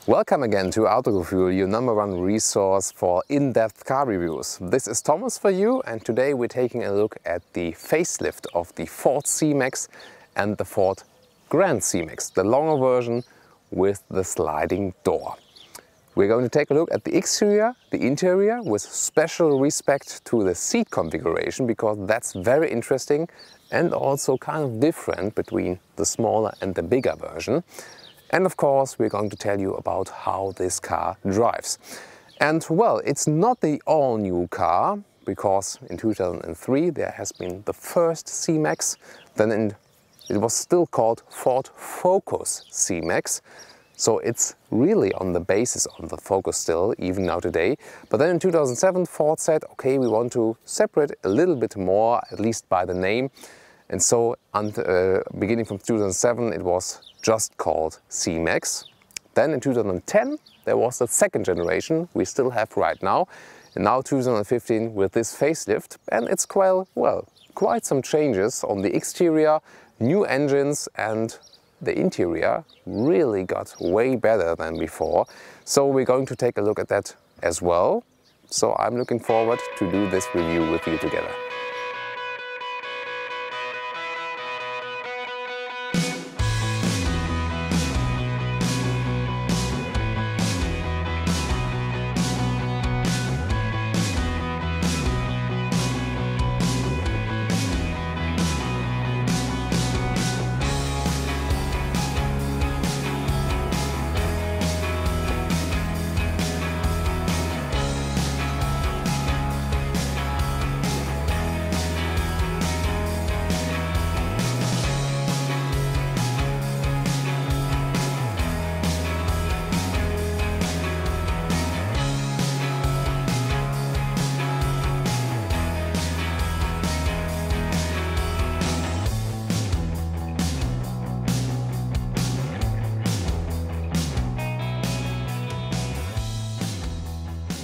Welcome again to Autogefühl, your #1 resource for in-depth car reviews. This is Thomas for you, and today we're taking a look at the facelift of the Ford C-MAX and the Ford Grand C-MAX, the longer version with the sliding door. We're going to take a look at the exterior, the interior, with special respect to the seat configuration, because that's very interesting and also kind of different between the smaller and the bigger version. And of course, we're going to tell you about how this car drives. And well, it's not the all-new car, because in 2003 there has been the first C-MAX, then it was still called Ford Focus C-MAX. So it's really on the basis of the Focus still, even now today. But then in 2007, Ford said, okay, we want to separate a little bit more, at least by the name. And so beginning from 2007, it was just called C-MAX. Then in 2010, there was the second generation we still have right now. And now 2015 with this facelift. And it's quite some changes on the exterior, new engines, and the interior really got way better than before. So we're going to take a look at that as well. So I'm looking forward to do this review with you together.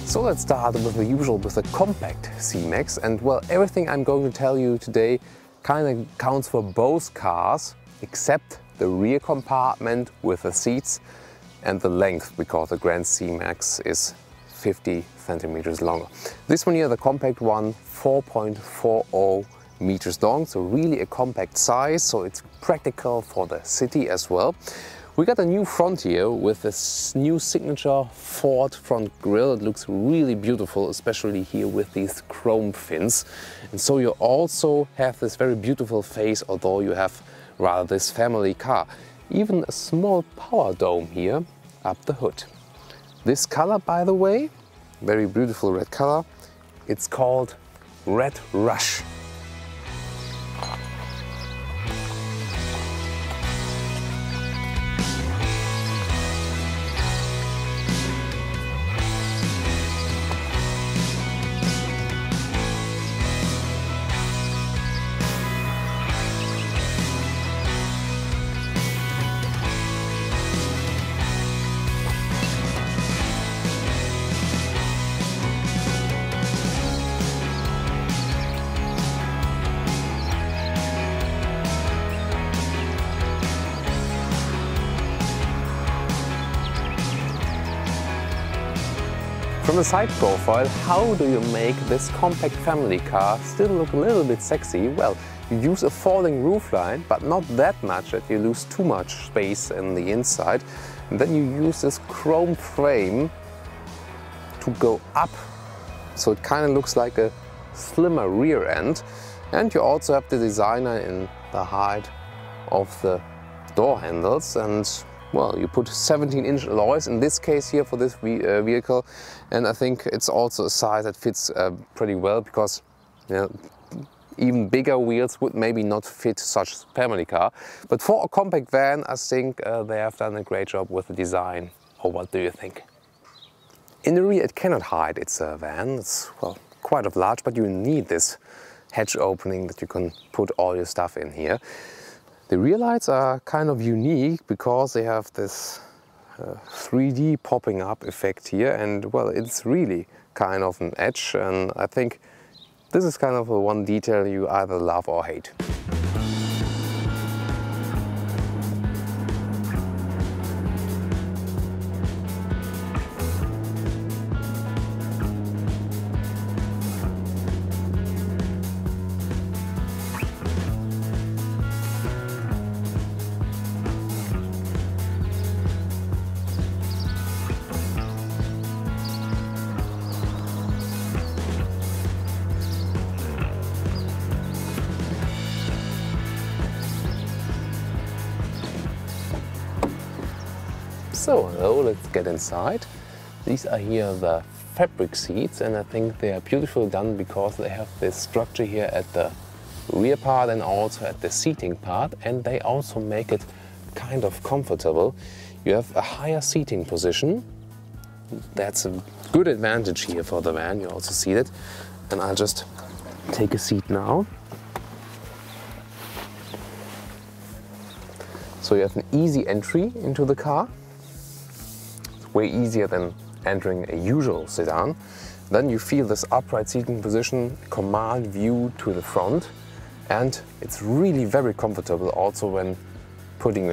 So let's start with the usual, with the compact C-MAX. And well, everything I'm going to tell you today kind of counts for both cars, except the rear compartment with the seats and the length, because the Grand C-MAX is 50 centimeters longer. This one here, the compact one, 4.40 meters long, so really a compact size, so it's practical for the city as well. We got a new front here with this new signature Ford front grille. It looks really beautiful, especially here with these chrome fins. And so you also have this very beautiful face, although you have rather this family car. Even a small power dome here up the hood. This color, by the way, very beautiful red color. It's called Red Rush. From the side profile, how do you make this compact family car still look a little bit sexy? Well, you use a falling roofline, but not that much that you lose too much space in the inside. And then you use this chrome frame to go up, so it kind of looks like a slimmer rear end. And you also have the designer in the height of the door handles, and well, you put 17-inch alloys in this case here for this vehicle, and I think it's also a size that fits pretty well, because even bigger wheels would maybe not fit such a family car. But for a compact van, I think they have done a great job with the design. Or what do you think? In the rear it cannot hide, it's a van, it's well quite large, but you need this hatch opening that you can put all your stuff in here. The rear lights are kind of unique because they have this 3D popping up effect here, and well, it's really kind of an edge, and I think this is kind of a one detail you either love or hate. So hello, let's get inside. These are here the fabric seats, and I think they are beautifully done because they have this structure here at the rear part and also at the seating part, and they also make it kind of comfortable. You have a higher seating position. That's a good advantage here for the van. You also see that. And I'll just take a seat now. So you have an easy entry into the car. It's way easier than entering a usual sedan. Then you feel this upright seating position, command view to the front, and it's really very comfortable also when putting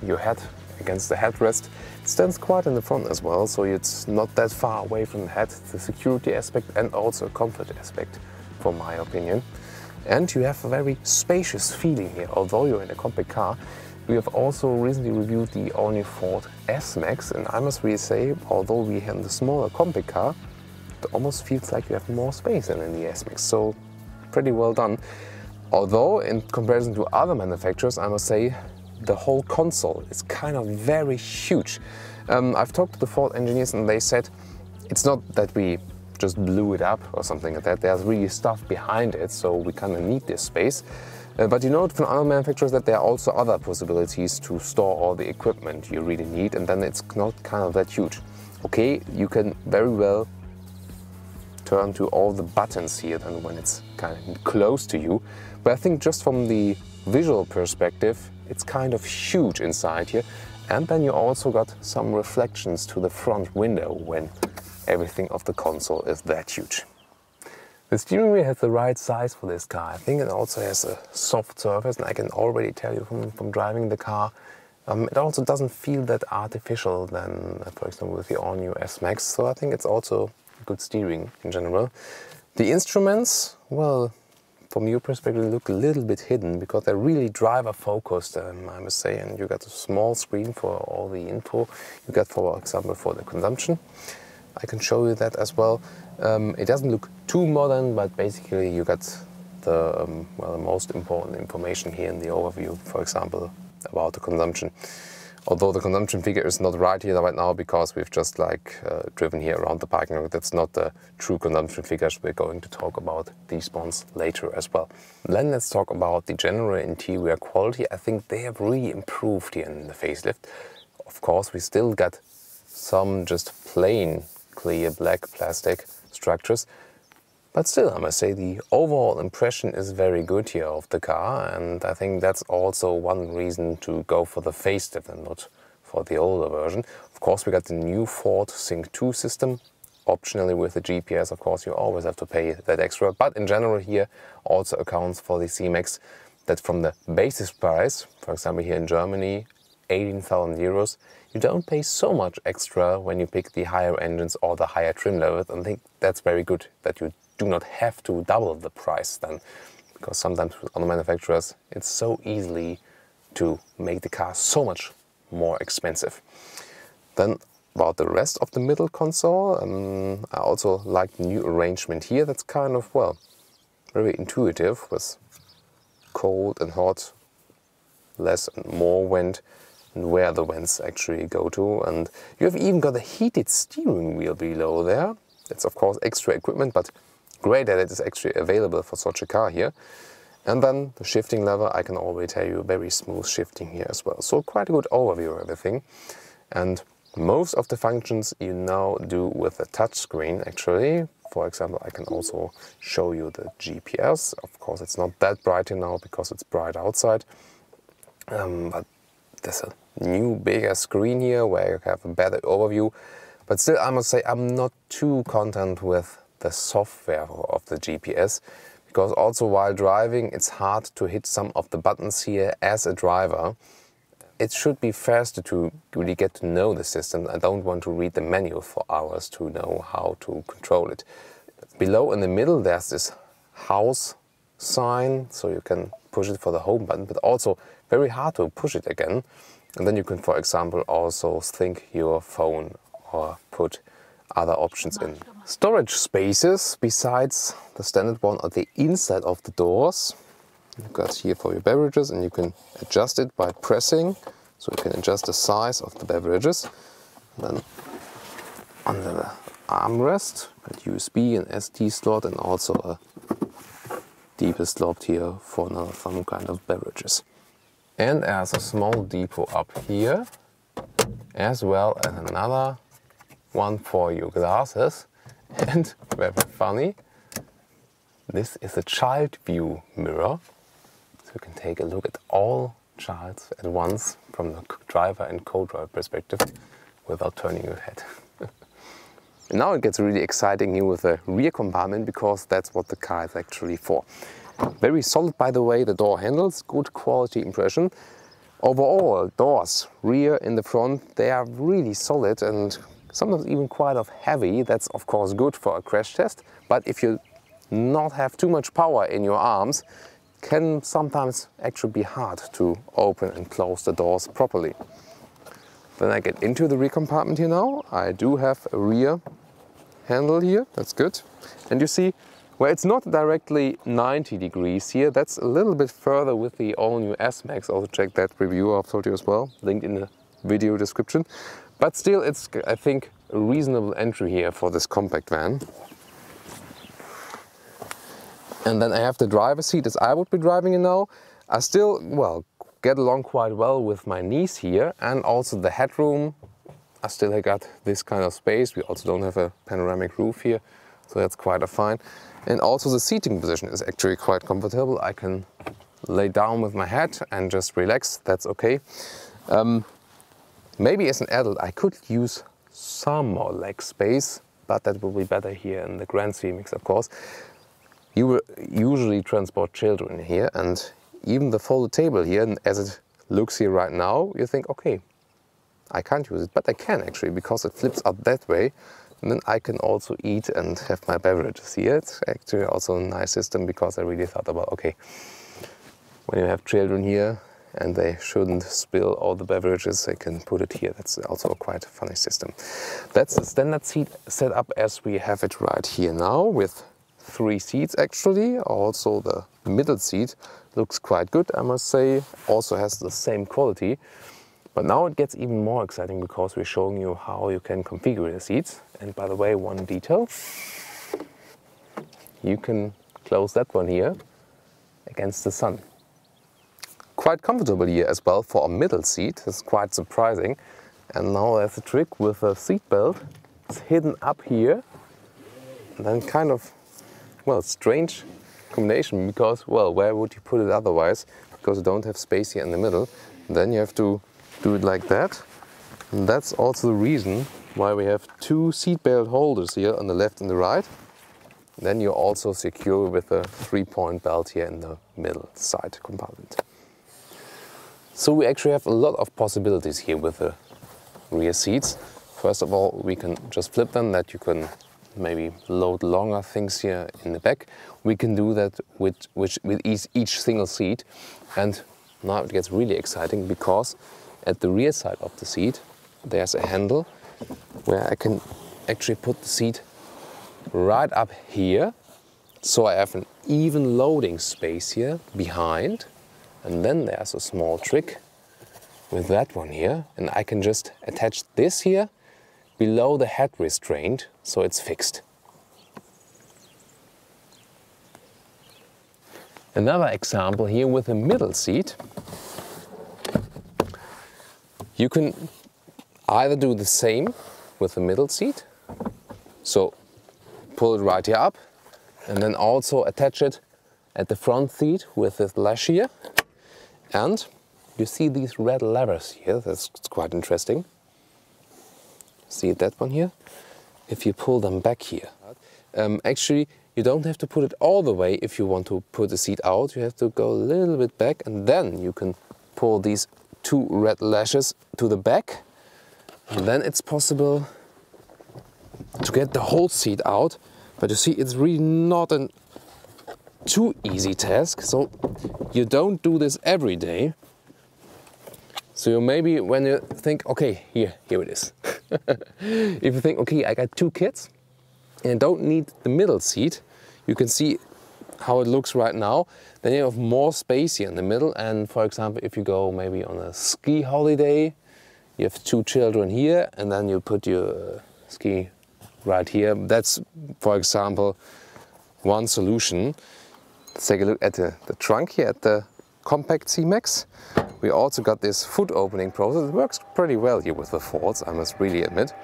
your head against the headrest. It stands quite in the front as well, so it's not that far away from the head. It's a security aspect and also a comfort aspect, for my opinion. And you have a very spacious feeling here. Although you're in a compact car, we have also recently reviewed the all-new Ford S-MAX, and I must really say, although we have the smaller compact car, it almost feels like you have more space than in the S-MAX, so pretty well done. Although, in comparison to other manufacturers, I must say, the whole console is kind of very huge. I've talked to the Ford engineers and they said it's not that we just blew it up or something like that. There's really stuff behind it, so we kind of need this space. But you know from other manufacturers that there are also other possibilities to store all the equipment you really need, and then it's not kind of that huge. Okay, you can very well turn to all the buttons here then when it's kind of close to you. But I think just from the visual perspective, it's kind of huge inside here. And then you also got some reflections to the front window when everything of the console is that huge. The steering wheel has the right size for this car. I think it also has a soft surface, and I can already tell you from driving the car, it also doesn't feel that artificial than, for example, with the all-new S-MAX. So I think it's also good steering in general. The instruments, well, from your perspective, look a little bit hidden because they're really driver focused, I must say. And you got a small screen for all the info you got, for example, for the consumption. I can show you that as well. It doesn't look too modern, but basically you got the well, the most important information here in the overview, for example, about the consumption. Although the consumption figure is not right here right now because we've just driven here around the parking lot. That's not the true consumption figures. We're going to talk about these ones later as well. Then let's talk about the general interior quality. I think they have really improved here in the facelift. Of course, we still got some just plain clear black plastic structures, but still I must say the overall impression is very good here of the car, and I think that's also one reason to go for the facelift and not for the older version. Of course, we got the new Ford Sync 2 system. Optionally with the GPS, of course, you always have to pay that extra, but in general here also accounts for the C-MAX that from the basis price, for example here in Germany, 18,000 euros, you don't pay so much extra when you pick the higher engines or the higher trim levels. And I think that's very good that you do not have to double the price then, because sometimes with other manufacturers it's so easily to make the car so much more expensive. Then about the rest of the middle console, I also like the new arrangement here. That's kind of, well, very intuitive with cold and hot, less and more vent, and where the vents actually go to. And you have even got a heated steering wheel below there. It's of course extra equipment, but great that it is actually available for such a car here. And then the shifting lever, I can already tell you, very smooth shifting here as well. So quite a good overview of everything. And most of the functions you now do with a touch screen actually. For example, I can also show you the GPS. Of course, it's not that bright now because it's bright outside. But there's a new bigger screen here where you have a better overview. But still, I must say, I'm not too content with the software of the GPS, because also while driving, it's hard to hit some of the buttons here as a driver. It should be faster to really get to know the system. I don't want to read the manual for hours to know how to control it. Below in the middle, there's this house sign, so you can push it for the home button, but also very hard to push it again. And then you can, for example, also sync your phone or put other options in. Storage spaces besides the standard one at the inside of the doors. You've got here for your beverages, and you can adjust it by pressing so you can adjust the size of the beverages. Then under the armrest, a USB and SD slot, and also a deeper slot here for some kind of beverages. And there's a small depot up here, as well as another one for your glasses. And very funny, this is a child view mirror, so you can take a look at all childs at once from the driver and co-driver perspective without turning your head. And now it gets really exciting here with the rear compartment, because that's what the car is actually for. Very solid, by the way, the door handles, good quality impression. Overall, doors, rear in the front, they are really solid and sometimes even quite heavy. That's of course good for a crash test, but if you not have too much power in your arms, it can sometimes actually be hard to open and close the doors properly. Then I get into the rear compartment here now. I do have a rear handle here, that's good. And you see, where it's not directly 90 degrees here, that's a little bit further with the all-new S-MAX. Also check that review I've told you as well, linked in the video description. But still, it's, I think, a reasonable entry here for this compact van. And then I have the driver's seat as I would be driving it now. I still, well, get along quite well with my knees here, and also the headroom. I still got this kind of space. We also don't have a panoramic roof here, so that's quite fine. And also the seating position is actually quite comfortable. I can lay down with my head and just relax, that's okay. Maybe as an adult I could use some more leg space, but that will be better here in the Grand C-MAX, of course. You will usually transport children here, and even the folded table here, and as it looks here right now, you think, okay, I can't use it, but I can actually, because it flips up that way. And then I can also eat and have my beverages here. It's actually also a nice system, because I really thought about, okay, when you have children here and they shouldn't spill all the beverages, they can put it here. That's also a quite funny system. That's the standard seat setup as we have it right here now, with 3 seats actually. Also the middle seat looks quite good, I must say. Also has the same quality. But now it gets even more exciting, because we're showing you how you can configure the seats. And by the way, one detail, you can close that one here against the sun. Quite comfortable here as well for a middle seat. It's quite surprising. And now there's a trick with a seat belt. It's hidden up here. And then kind of, well, strange combination, because, well, where would you put it otherwise? Because you don't have space here in the middle. And then you have to do it like that. And that's also the reason why we have 2 seat belt holders here on the left and the right. Then you're also secure with a 3-point belt here in the middle side compartment. So we actually have a lot of possibilities here with the rear seats. First of all, we can just flip them, that you can maybe load longer things here in the back. We can do that with each single seat. And now it gets really exciting, because at the rear side of the seat there's a handle where I can actually put the seat right up here, so I have an even loading space here behind. And then there's a small trick with that one here, and I can just attach this here below the head restraint, so it's fixed. Another example here with the middle seat. You can either do the same with the middle seat, so pull it right here up, and then also attach it at the front seat with this lash here. And you see these red levers here, that's quite interesting. See that one here? If you pull them back here. Actually, you don't have to put it all the way if you want to put the seat out. You have to go a little bit back, and then you can pull these 2 red lashes to the back. And then it's possible to get the whole seat out. But you see, it's really not a too easy task, so you don't do this every day. So maybe when you think, okay, here it is. If you think, okay, I got 2 kids and I don't need the middle seat, you can see how it looks right now. Then you have more space here in the middle, and for example, if you go maybe on a ski holiday, you have 2 children here, and then you put your ski right here. That's, for example, one solution. Let's take a look at the trunk here at the compact C-MAX. We also got this foot opening process. It works pretty well here with the Fords, I must really admit.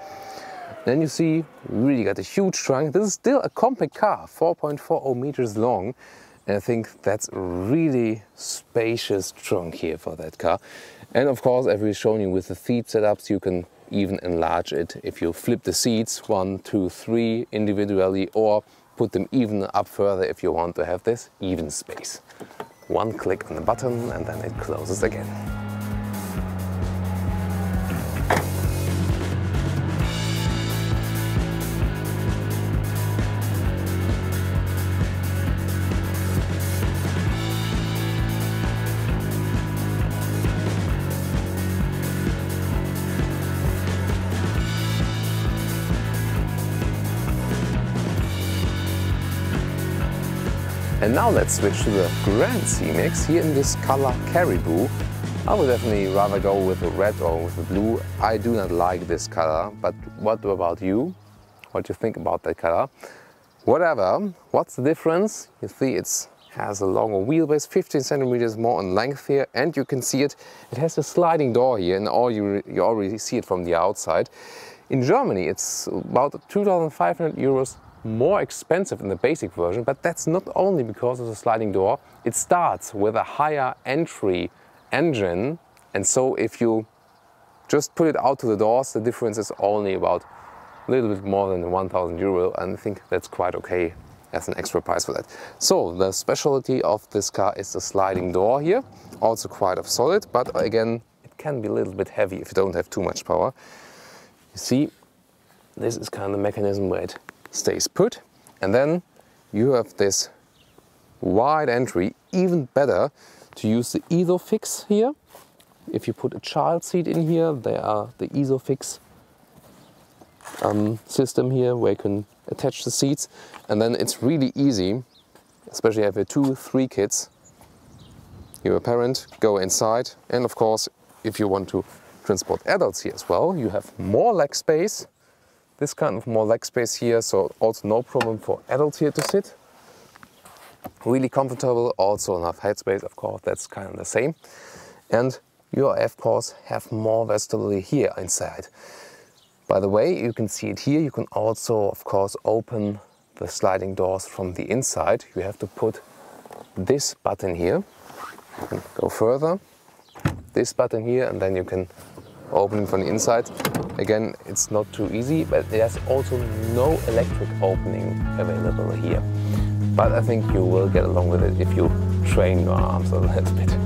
Then you see, we really got a huge trunk. This is still a compact car, 4.40 meters long. And I think that's a really spacious trunk here for that car. And of course, as we've shown you with the seat setups, you can even enlarge it if you flip the seats 1, 2, 3 individually, or put them even up further if you want to have this even space. One click on the button and then it closes again. And now let's switch to the Grand C-MAX here in this color Caribou. I would definitely rather go with the red or with the blue. I do not like this color, but what about you? What do you think about that color? Whatever, what's the difference? You see it has a longer wheelbase, 15 centimeters more in length here, and you can see it has a sliding door here, and you already see it from the outside. In Germany it's about 2,500 euros more expensive in the basic version, but that's not only because of the sliding door. It starts with a higher entry engine, and so if you just put it out to the doors, the difference is only about a little bit more than 1,000 euro, and I think that's quite okay as an extra price for that. So the specialty of this car is the sliding door here, also quite solid, but again it can be a little bit heavy if you don't have too much power. You see, this is kind of the mechanism where it stays put, and then you have this wide entry. Even better to use the ISOFIX here. If you put a child seat in here, there are the ISOFIX system here where you can attach the seats, and then it's really easy, especially if you have 2, 3 kids. You're a parent, go inside, and of course if you want to transport adults here as well, you have more leg space. This kind of more leg space here, so also no problem for adults here to sit. Really comfortable, also enough headspace, of course, that's kind of the same. And you of course have more vestibule here inside. By the way, you can see it here, you can also of course open the sliding doors from the inside. You have to put this button here, you can go further, this button here, and then you can open it from the inside. Again, it's not too easy, but there's also no electric opening available here. But I think you will get along with it if you train your arms a little bit.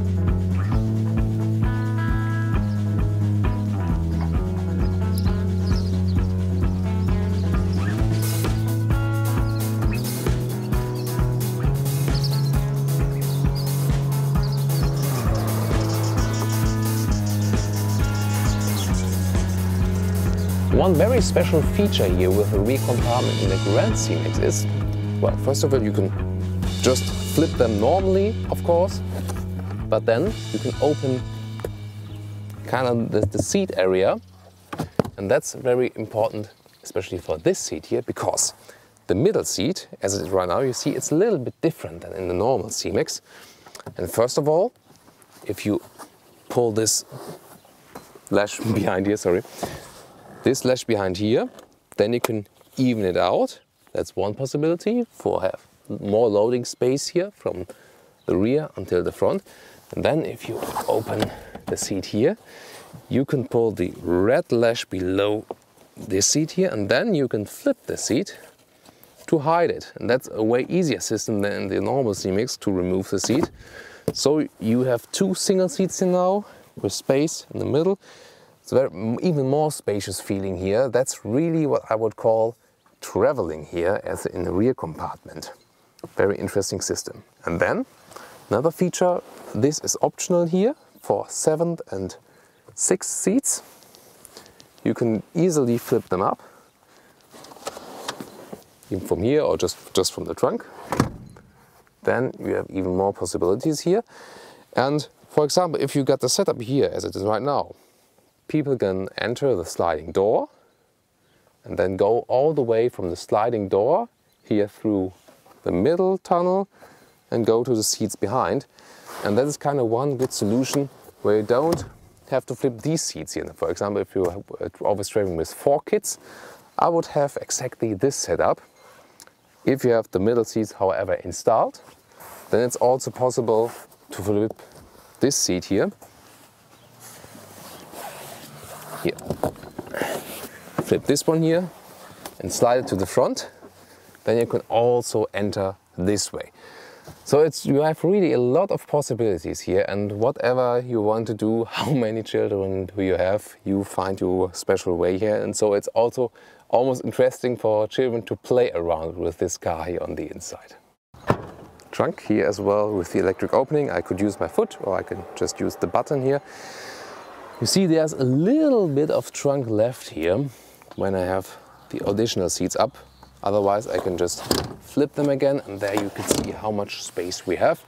One very special feature here with the rear compartment in the Grand C-MAX is, well, first of all, you can just flip them normally, of course, but then you can open kind of the seat area, and that's very important, especially for this seat here, because the middle seat, as it is right now, you see it's a little bit different than in the normal C-MAX. And first of all, if you pull this latch behind here, this latch behind here, then you can even it out. That's one possibility for have more loading space here from the rear until the front. And then if you open the seat here, you can pull the red latch below this seat here, and then you can flip the seat to hide it. And that's a way easier system than the normal C-MAX to remove the seat. So you have 2 single seats here now with space in the middle. It's even more spacious feeling here. That's really what I would call traveling here as in the rear compartment. Very interesting system. And then another feature, this is optional here for 7th and 6th seats. You can easily flip them up, even from here or just from the trunk. then you have even more possibilities here. And for example, if you got the setup here as it is right now, people can enter the sliding door and then go all the way from the sliding door here through the middle tunnel and go to the seats behind. And that is kind of one good solution where you don't have to flip these seats here. For example, if you're always traveling with 4 kids, I would have exactly this setup. If you have the middle seats, however, installed, then it's also possible to flip this seat here. Here. Flip this one here and slide it to the front. Then you can also enter this way. So you have really a lot of possibilities here, and whatever you want to do, how many children do you have, you find your special way here. And so it's also almost interesting for children to play around with this car here on the inside. Trunk here as well with the electric opening. I could use my foot or I can just use the button here. You see there's a little bit of trunk left here when I have the additional seats up. Otherwise I can just flip them again, and there you can see how much space we have.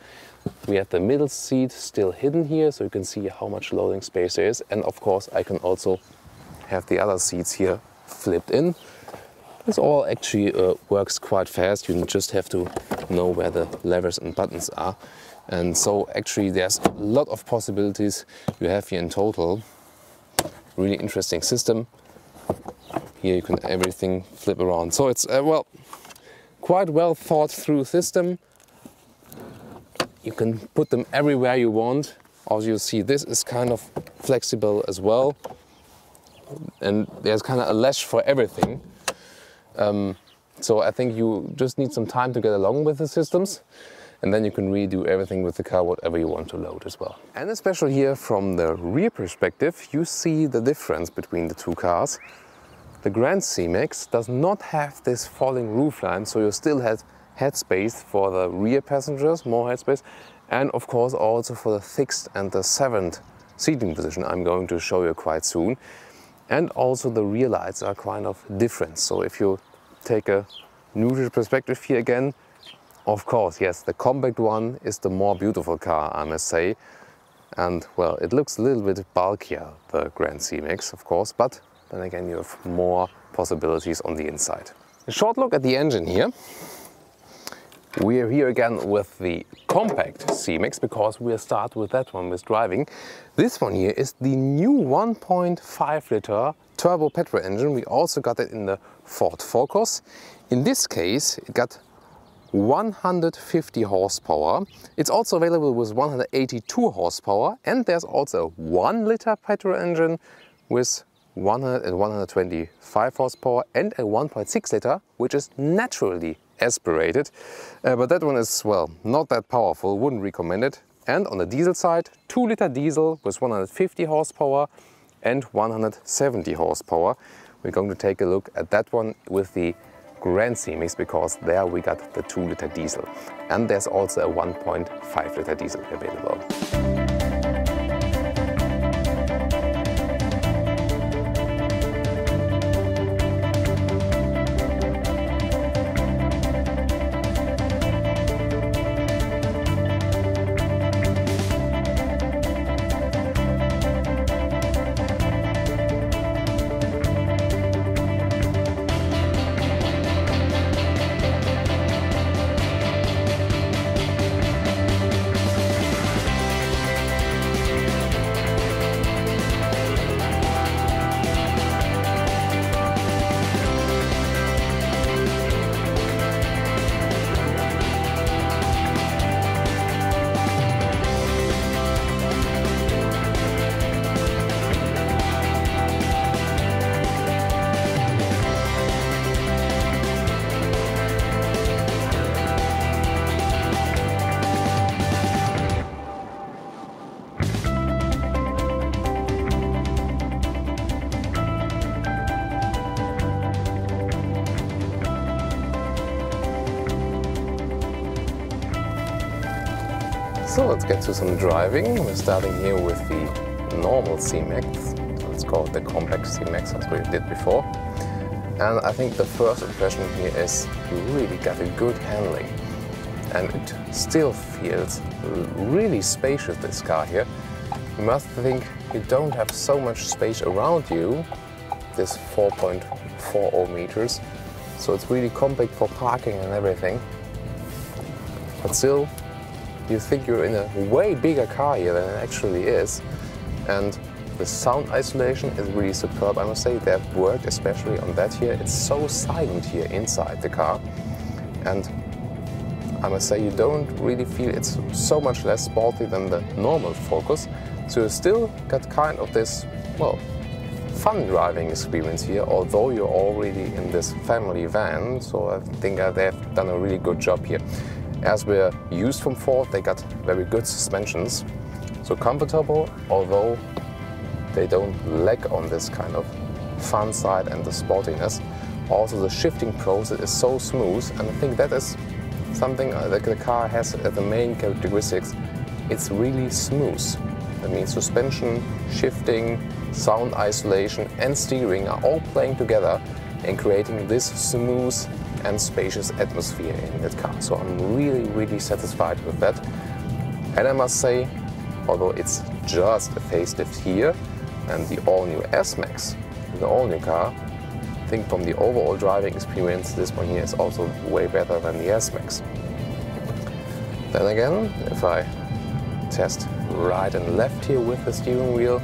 We have the middle seat still hidden here, so you can see how much loading space there is. And of course I can also have the other seats here flipped in. This all actually works quite fast. You just have to know where the levers and buttons are. And so actually there's a lot of possibilities you have here in total. Really interesting system. Here you can everything flip around. So it's well, quite well thought through system. You can put them everywhere you want. As you see, this is kind of flexible as well. And there's kind of a latch for everything. So I think you just need some time to get along with the systems. And then you can really do everything with the car, whatever you want to load as well. And especially here from the rear perspective, you see the difference between the two cars. The Grand C-MAX does not have this falling roofline, so you still have headspace for the rear passengers, more headspace, and of course also for the 6th and the 7th seating position I'm going to show you quite soon. And also the rear lights are kind of different. So if you take a neutral perspective here again, of course, yes, the compact one is the more beautiful car, I must say. And well, it looks a little bit bulkier, the Grand C-MAX, of course, but then again you have more possibilities on the inside. A short look at the engine here. We are here again with the compact C-MAX because we'll start with that one with driving. This one here is the new 1.5 liter turbo petrol engine. We also got it in the Ford Focus. In this case, it got 150 horsepower. It's also available with 182 horsepower, and there's also a 1 liter petrol engine with 100 and 125 horsepower and a 1.6 liter, which is naturally aspirated. But that one is, well, not that powerful, wouldn't recommend it. And on the diesel side, 2 liter diesel with 150 horsepower and 170 horsepower. We're going to take a look at that one with the Grand C-MAX because there we got the 2 liter diesel. And there's also a 1.5 liter diesel available. So let's get to some driving. We're starting here with the normal C-MAX. Let's call it the compact C-MAX as we did before. And I think the first impression here is you really got a good handling. and it still feels really spacious, this car here. You must think you don't have so much space around you, this 4.40 meters, so it's really compact for parking and everything. But still, you think you're in a way bigger car here than it actually is. And the sound isolation is really superb. I must say they've worked especially on that here. It's so silent here inside the car. And I must say you don't really feel it's so much less sporty than the normal Focus. So you still got kind of this, well, fun driving experience here, although you're already in this family van. So I think they've done a really good job here. As we're used from Ford, they got very good suspensions. So comfortable, although they don't lack on this kind of fun side and the sportiness. Also the shifting process is so smooth, and I think that is something that the car has as the main characteristics. It's really smooth. That means suspension, shifting, sound isolation and steering are all playing together and creating this smooth and spacious atmosphere in that car. So I'm really satisfied with that. And I must say, although it's just a facelift here and the all-new S-MAX, the all-new car, I think from the overall driving experience, this one here is also way better than the S-MAX. Then again, if I test right and left here with the steering wheel,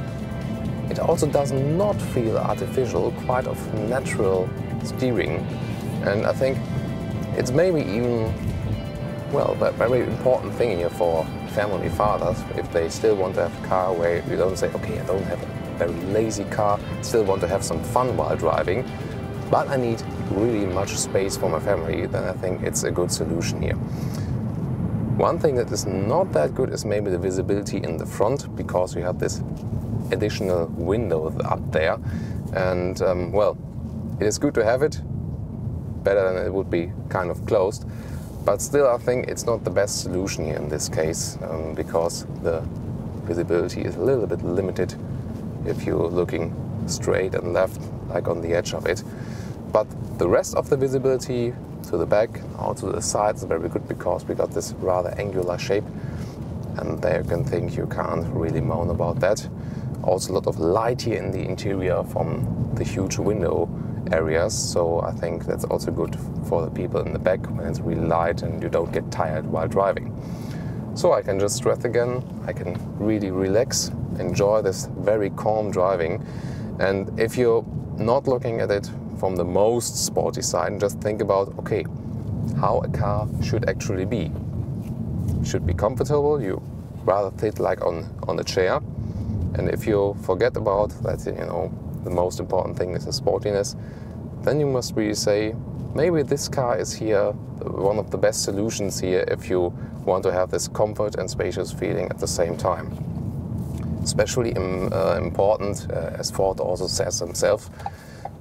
it also does not feel artificial, quite of natural steering. And I think it's maybe even, well, a very important thing here for family fathers, if they still want to have a car where you don't say, okay, I don't have a very lazy car, still want to have some fun while driving, but I need really much space for my family, then I think it's a good solution here. One thing that is not that good is maybe the visibility in the front, because we have this additional window up there, and well, it is good to have it, better than it would be kind of closed, but still I think it's not the best solution here in this case, because the visibility is a little bit limited if you're looking straight and left, like on the edge of it. But the rest of the visibility to the back, also to the sides, is very good, because we got this rather angular shape, and there you can think you can't really moan about that. Also a lot of light here in the interior from the huge window areas, so I think that's also good for the people in the back when it's really light and you don't get tired while driving. So I can just stress again, I can really relax, enjoy this very calm driving, and if you're not looking at it from the most sporty side, and just think about, okay, how a car should actually be. It should be comfortable, you rather sit like on a chair, and if you forget about that, you know, the most important thing is the sportiness, then you must really say, maybe this car is here, one of the best solutions here if you want to have this comfort and spacious feeling at the same time. Especially important, as Ford also says himself,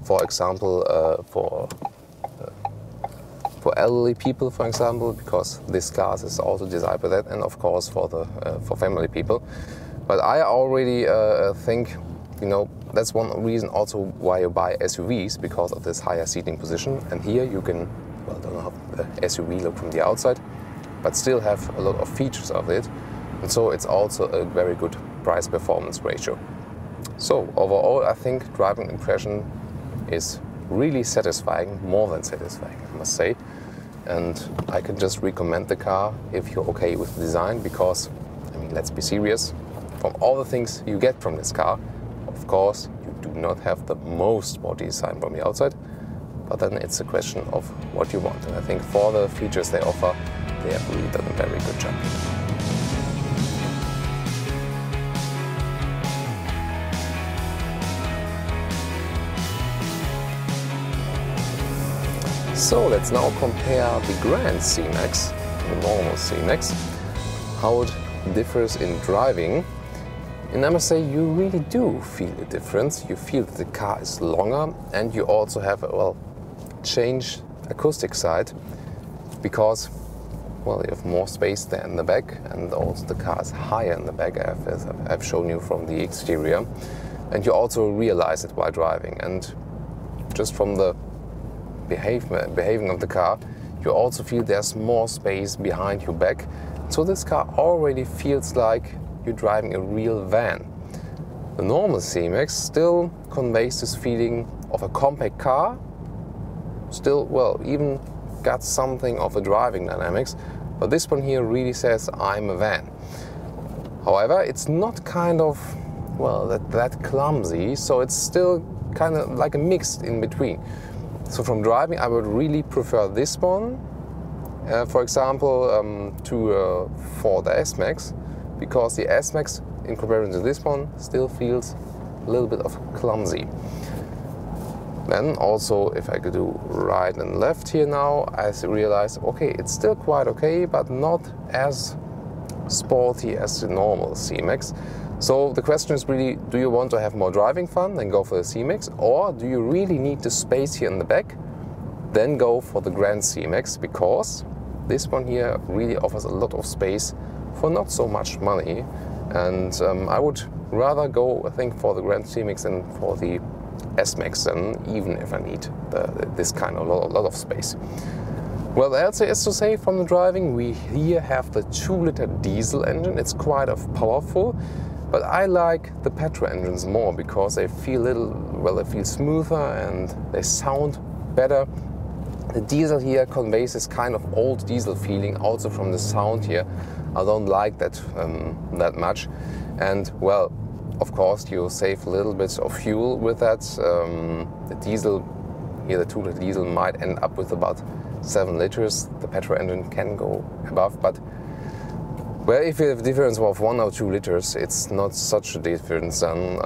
for example, for elderly people, for example, because this car is also designed for that, and of course for family people. But I already think, you know, that's one reason also why you buy SUVs, because of this higher seating position. And here you can, well, don't know how the SUV look from the outside, but still have a lot of features of it. And so it's also a very good price-performance ratio. So overall, I think driving impression is really satisfying, more than satisfying, I must say. And I can just recommend the car if you're okay with the design, because, I mean, let's be serious, from all the things you get from this car, of course, you do not have the most sporty design from the outside, but then it's a question of what you want. And I think for the features they offer, they have really done a very good job. So let's now compare the Grand C-MAX, the normal C-MAX, how it differs in driving. And I must say, you really do feel a difference. You feel that the car is longer, and you also have a, well, changed acoustic side, because, well, you have more space there in the back, and also the car is higher in the back, as I've shown you from the exterior. And you also realize it while driving. And just from the behaving of the car, You also feel there's more space behind your back. So this car already feels like you're driving a real van. The normal C-MAX still conveys this feeling of a compact car, still, well, even got something of a driving dynamics, but this one here really says I'm a van. However, it's not kind of, well, that clumsy, so it's still kind of like a mix in between. So from driving, I would really prefer this one, for example, to Ford S-MAX, because the S-MAX, in comparison to this one, still feels a little bit of clumsy. Then also, if I could do right and left here now, I realize, okay, it's still quite okay, but not as sporty as the normal C-MAX. So the question is really, do you want to have more driving fun, then go for the C-MAX, or do you really need the space here in the back, then go for the Grand C-MAX, because this one here really offers a lot of space for not so much money. And I would rather go, I think, for the Grand C-MAX than for the S-MAX, then, even if I need this kind of lot of space. Well, else is to say from the driving, we here have the 2-liter diesel engine. It's quite powerful, but I like the petrol engines more because they feel they feel smoother and they sound better. The diesel here conveys this kind of old diesel feeling, also from the sound here. I don't like that that much, and well, of course you save a little bit of fuel with that. The diesel here, the 2-liter diesel, might end up with about 7 liters. The petrol engine can go above, but well, if you have a difference of 1 or 2 liters, it's not such a difference, then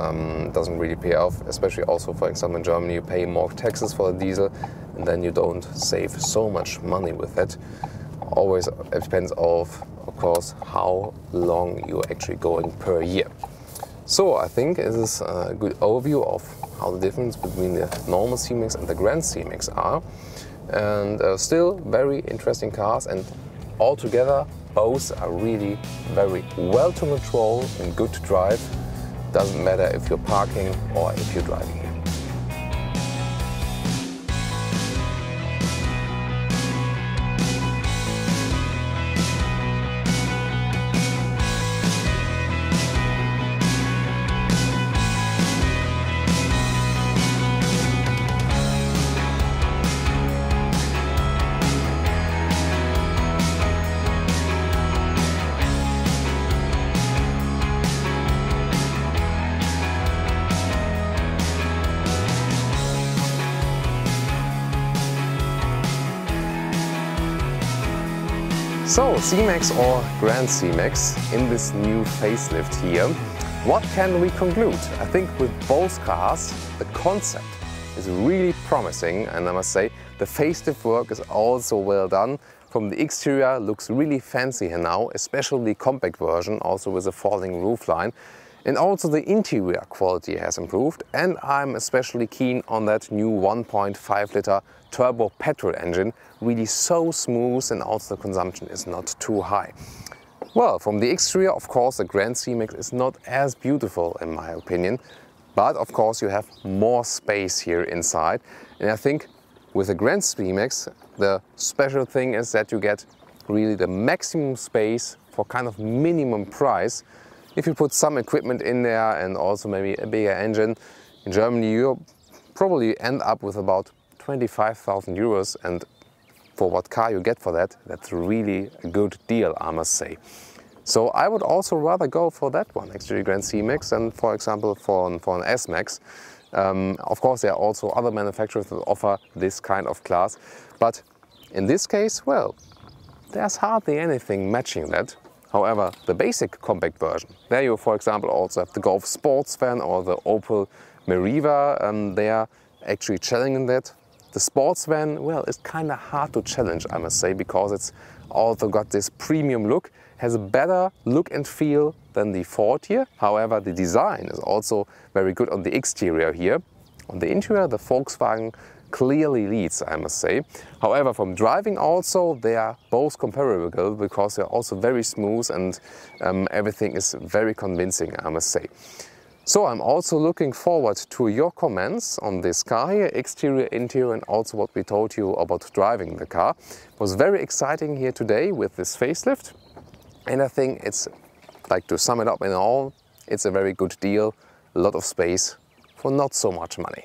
it doesn't really pay off. Especially also, for example, in Germany, you pay more taxes for the diesel, and then you don't save so much money with it. Always it depends of course, how long you're actually going per year. So I think it is a good overview of how the difference between the normal C-MAX and the Grand C-MAX are. And still very interesting cars, and altogether both are really very well to control and good to drive. Doesn't matter if you're parking or if you're driving here. So, C-MAX or Grand C-MAX in this new facelift here. What can we conclude? I think with both cars, the concept is really promising, and I must say the facelift work is also well done. From the exterior, looks really fancy here now, especially the compact version, also with a falling roofline. And also the interior quality has improved, and I'm especially keen on that new 1.5 liter turbo petrol engine, really so smooth, and also the consumption is not too high. Well, from the exterior, of course, the Grand C-MAX is not as beautiful in my opinion, but of course you have more space here inside. And I think with the Grand C-MAX, the special thing is that you get really the maximum space for kind of minimum price. If you put some equipment in there and also maybe a bigger engine, in Germany you probably end up with about 25,000 euros, and for what car you get for that, that's really a good deal, I must say. So I would also rather go for that one, actually, Grand C-MAX, than for example for an S-MAX. Of course there are also other manufacturers that offer this kind of class, but in this case, well, there's hardly anything matching that. However, the basic compact version, there you, for example, also have the Golf Sports Van or the Opel Meriva. They are actually challenging that. The sports van, well, it's kind of hard to challenge, I must say, because it's also got this premium look, has a better look and feel than the Ford here. However, the design is also very good on the exterior here. On the interior, the Volkswagen clearly leads, I must say. However, from driving also, they are both comparable because they're also very smooth, and everything is very convincing, I must say. So I'm also looking forward to your comments on this car here, exterior, interior, and also what we told you about driving the car. It was very exciting here today with this facelift, and I think it's, like, to sum it up in all, it's a very good deal, a lot of space for not so much money.